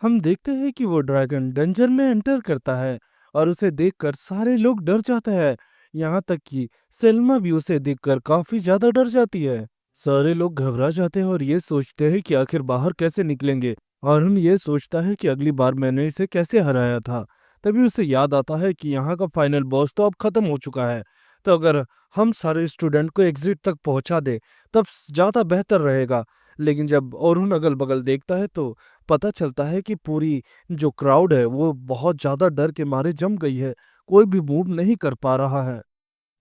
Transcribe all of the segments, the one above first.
हम देखते हैं कि वो ड्रैगन डेंजर में एंटर करता है और उसे देखकर सारे लोग डर जाते हैं। यहाँ तक कि सेल्मा भी उसे देखकर काफी ज्यादा डर जाती है। सारे लोग घबरा जाते हैं और ये सोचते हैं कि आखिर बाहर कैसे निकलेंगे। और हम ये सोचता है कि अगली बार मैंने इसे कैसे हराया था। तभी उसे याद आता है कि यहाँ का फाइनल बॉस तो अब खत्म हो चुका है। तो अगर हम सारे स्टूडेंट को एग्जिट तक पहुंचा दे तब ज्यादा बेहतर रहेगा। लेकिन जब अरुण अगल बगल देखता है तो पता चलता है कि पूरी जो क्राउड है वो बहुत ज्यादा डर के मारे जम गई है। कोई भी मूव नहीं कर पा रहा है।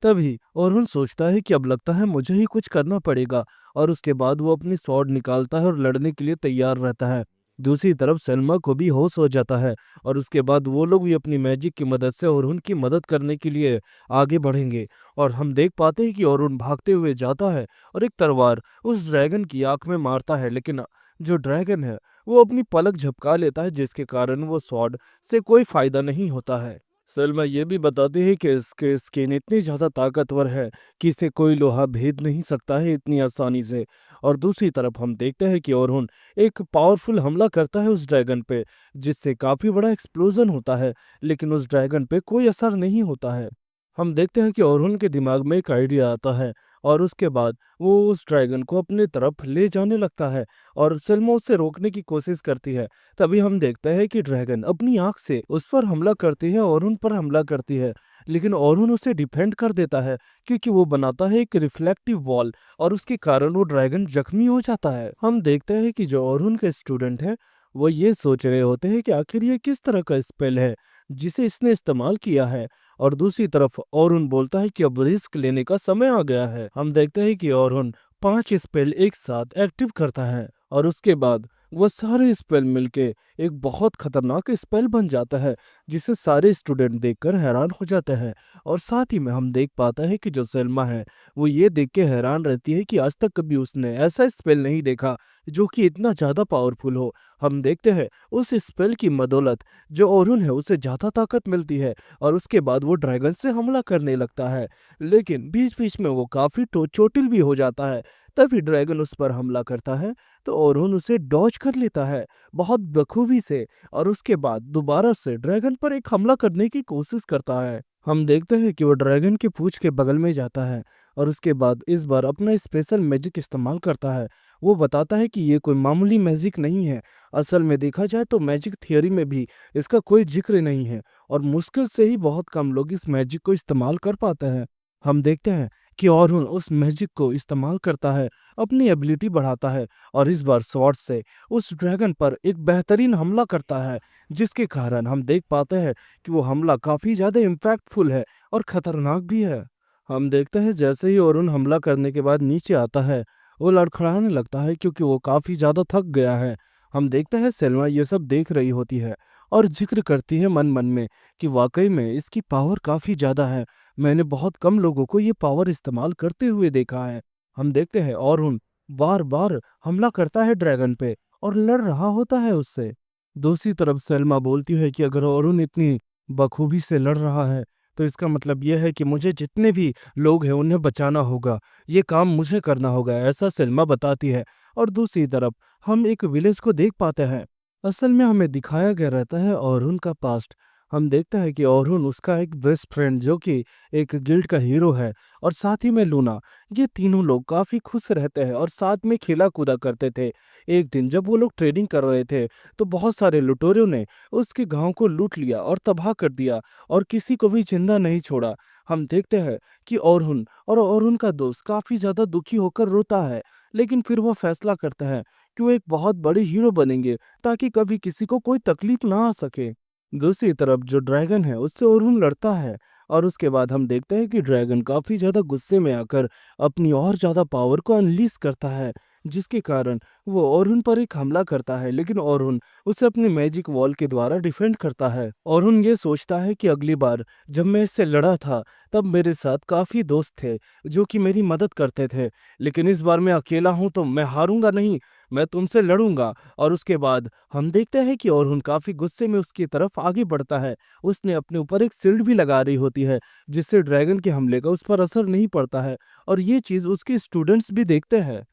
तभी अरुण सोचता है कि अब लगता है मुझे ही कुछ करना पड़ेगा। और उसके बाद वो अपनी स्वॉर्ड निकालता है और लड़ने के लिए तैयार रहता है। दूसरी तरफ सलमा को भी होश हो जाता है और उसके बाद वो लोग भी अपनी मैजिक की मदद से अरुण की मदद करने के लिए आगे बढ़ेंगे। और हम देख पाते हैं कि अरुण भागते हुए जाता है और एक तलवार उस ड्रैगन की आंख में मारता है। लेकिन जो ड्रैगन है वो अपनी पलक झपका लेता है जिसके कारण वो स्वॉर्ड से कोई फायदा नहीं होता है। सलमा ये भी बताती है कि इसके स्किन इतनी ज़्यादा ताकतवर है कि इसे कोई लोहा भेद नहीं सकता है इतनी आसानी से। और दूसरी तरफ हम देखते हैं कि ओरहुन एक पावरफुल हमला करता है उस ड्रैगन पे जिससे काफ़ी बड़ा एक्सप्लोजन होता है। लेकिन उस ड्रैगन पे कोई असर नहीं होता है। हम देखते हैं कि ओरहुन के दिमाग में एक आइडिया आता है और उसके बाद वो उस ड्रैगन को अपने तरफ ले जाने लगता है और सलमा उसे रोकने की कोशिश करती है। तभी हम देखते हैं कि ड्रैगन अपनी आंख से उस पर हमला करती है और उन पर हमला करती है। लेकिन औरुन उसे डिफेंड कर देता है क्योंकि वो बनाता है एक रिफ्लेक्टिव वॉल और उसके कारण वो ड्रैगन जख्मी हो जाता है। हम देखते हैं कि जो औरुन के स्टूडेंट है वो ये सोच रहे होते हैं कि आखिर ये किस तरह का स्पेल है जिसे इसने इस्तेमाल किया है। और दूसरी तरफ औरुन बोलता है कि अब रिस्क लेने का समय आ गया है। हम देखते हैं कि औरुन 5 स्पेल एक साथ एक्टिव करता है और उसके बाद वो सारे स्पेल मिलके एक बहुत खतरनाक स्पेल बन जाता है जिसे सारे स्टूडेंट देखकर हैरान हो जाते हैं। और साथ ही में हम देख पाते हैं कि जो सलमा है वो ये देख के हैरान रहती है कि आज तक कभी उसने ऐसा स्पेल नहीं देखा जो कि इतना ज़्यादा पावरफुल हो। हम देखते हैं उस स्पेल की बदौलत जो ओरुन है उसे ज़्यादा ताकत मिलती है और उसके बाद वो ड्रैगन से हमला करने लगता है। लेकिन बीच बीच में वो काफ़ी चोटिल भी हो जाता है। तभी ड्रैगन उस पर हमला करता है तो ओरुन उसे डॉज कर लेता है बहुत बखूबी से। और उसके बाद दोबारा से ड्रैगन पर एक हमला करने की कोशिश करता है। हम देखते हैं कि वो ड्रैगन की पूंछ के बगल में जाता है और उसके बाद इस बार अपना स्पेशल मैजिक इस्तेमाल करता है। वो बताता है कि ये कोई मामूली मैजिक नहीं है। असल में देखा जाए तो मैजिक थियोरी में भी इसका कोई जिक्र नहीं है और मुश्किल से ही बहुत कम लोग इस मैजिक को इस्तेमाल कर पाते हैं। हम देखते हैं कि औरुन उस मैजिक को इस्तेमाल करता है, अपनी एबिलिटी बढ़ाता है और इस बार स्वॉर्ड से उस ड्रैगन पर एक बेहतरीन हमला करता है जिसके कारण हम देख पाते हैं कि वो हमला काफ़ी ज़्यादा इम्पैक्टफुल है और ख़तरनाक भी है। हम देखते हैं जैसे ही अरुण हमला करने के बाद नीचे आता है वो लड़खड़ाने लगता है क्योंकि वो काफ़ी ज़्यादा थक गया है। हम देखते हैं सेल्मा ये सब देख रही होती है और जिक्र करती है मन मन में कि वाकई में इसकी पावर काफ़ी ज़्यादा है। मैंने बहुत कम लोगों को ये पावर इस्तेमाल करते हुए देखा है। हम देखते हैं अरुण बार बार हमला करता है ड्रैगन पे और लड़ रहा होता है उससे। दूसरी तरफ सलमा बोलती है कि अगर अरुण इतनी बखूबी से लड़ रहा है तो इसका मतलब यह है कि मुझे जितने भी लोग हैं उन्हें बचाना होगा। ये काम मुझे करना होगा, ऐसा सलमा बताती है। और दूसरी तरफ हम एक विलेज को देख पाते हैं। असल में हमें दिखाया गया रहता है अरुण का पास्ट। हम देखते हैं कि अरुण उसका एक बेस्ट फ्रेंड जो कि एक गिल्ड का हीरो है और साथ ही में लूना, ये तीनों लोग काफ़ी खुश रहते हैं और साथ में खेला कूदा करते थे। एक दिन जब वो लोग ट्रेडिंग कर रहे थे तो बहुत सारे लुटेरों ने उसके गांव को लूट लिया और तबाह कर दिया और किसी को भी जिंदा नहीं छोड़ा। हम देखते हैं कि अरुण का दोस्त काफ़ी ज़्यादा दुखी होकर रोता है। लेकिन फिर वो फैसला करता है कि वो एक बहुत बड़े हीरो बनेंगे ताकि कभी किसी को कोई तकलीफ ना आ सके। दूसरी तरफ जो ड्रैगन है उससे अरुण लड़ता है और उसके बाद हम देखते हैं कि ड्रैगन काफ़ी ज़्यादा गुस्से में आकर अपनी और ज़्यादा पावर को अनलीज करता है जिसके कारण वो अरुण पर एक हमला करता है। लेकिन अरुण उसे अपनी मैजिक वॉल के द्वारा डिफेंड करता है। अरुण ये सोचता है कि अगली बार जब मैं इससे लड़ा था तब मेरे साथ काफ़ी दोस्त थे जो कि मेरी मदद करते थे। लेकिन इस बार मैं अकेला हूँ तो मैं हारूंगा नहीं, मैं तुमसे लड़ूंगा। और उसके बाद हम देखते हैं कि अरुण काफ़ी गुस्से में उसकी तरफ आगे बढ़ता है। उसने अपने ऊपर एक शील्ड भी लगा रही होती है जिससे ड्रैगन के हमले का उस पर असर नहीं पड़ता है और ये चीज़ उसके स्टूडेंट्स भी देखते हैं।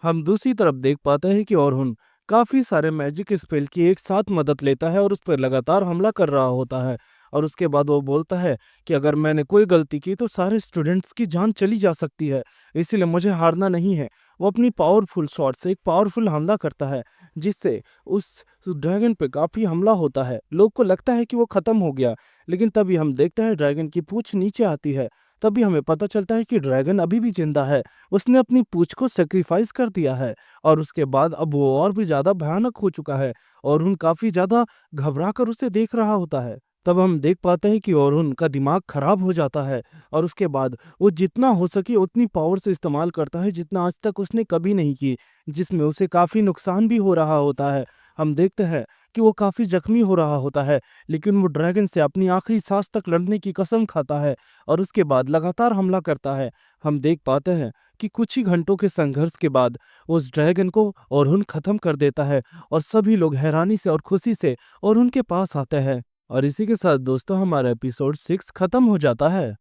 हम दूसरी तरफ देख पाते हैं कि अरुण काफ़ी सारे मैजिक स्पेल की एक साथ मदद लेता है और उस पर लगातार हमला कर रहा होता है। और उसके बाद वो बोलता है कि अगर मैंने कोई गलती की तो सारे स्टूडेंट्स की जान चली जा सकती है, इसीलिए मुझे हारना नहीं है। वो अपनी पावरफुल शॉट से एक पावरफुल हमला करता है, जिससे उस ड्रैगन पे काफ़ी हमला होता है। लोग को लगता है कि वो ख़त्म हो गया, लेकिन तभी हम देखते हैं ड्रैगन की पूँछ नीचे आती है। तभी हमें पता चलता है कि ड्रैगन अभी भी ज़िंदा है, उसने अपनी पूँछ को सैक्रिफ़ाइस कर दिया है। और उसके बाद अब वो और भी ज़्यादा भयानक हो चुका है। ओरुन काफ़ी ज़्यादा घबरा कर उसे देख रहा होता है। तब हम देख पाते हैं कि ओरुन का दिमाग खराब हो जाता है और उसके बाद वो जितना हो सके उतनी पावर से इस्तेमाल करता है जितना आज तक उसने कभी नहीं की, जिसमें उसे काफ़ी नुकसान भी हो रहा होता है। हम देखते हैं कि वो काफ़ी ज़ख्मी हो रहा होता है, लेकिन वो ड्रैगन से अपनी आखिरी सांस तक लड़ने की कसम खाता है और उसके बाद लगातार हमला करता है। हम देख पाते हैं कि कुछ ही घंटों के संघर्ष के बाद उस ड्रैगन को ओरुन खत्म कर देता है और सभी लोग हैरानी से और खुशी से ओरुन के पास आते हैं। और इसी के साथ दोस्तों हमारा एपिसोड 6 खत्म हो जाता है।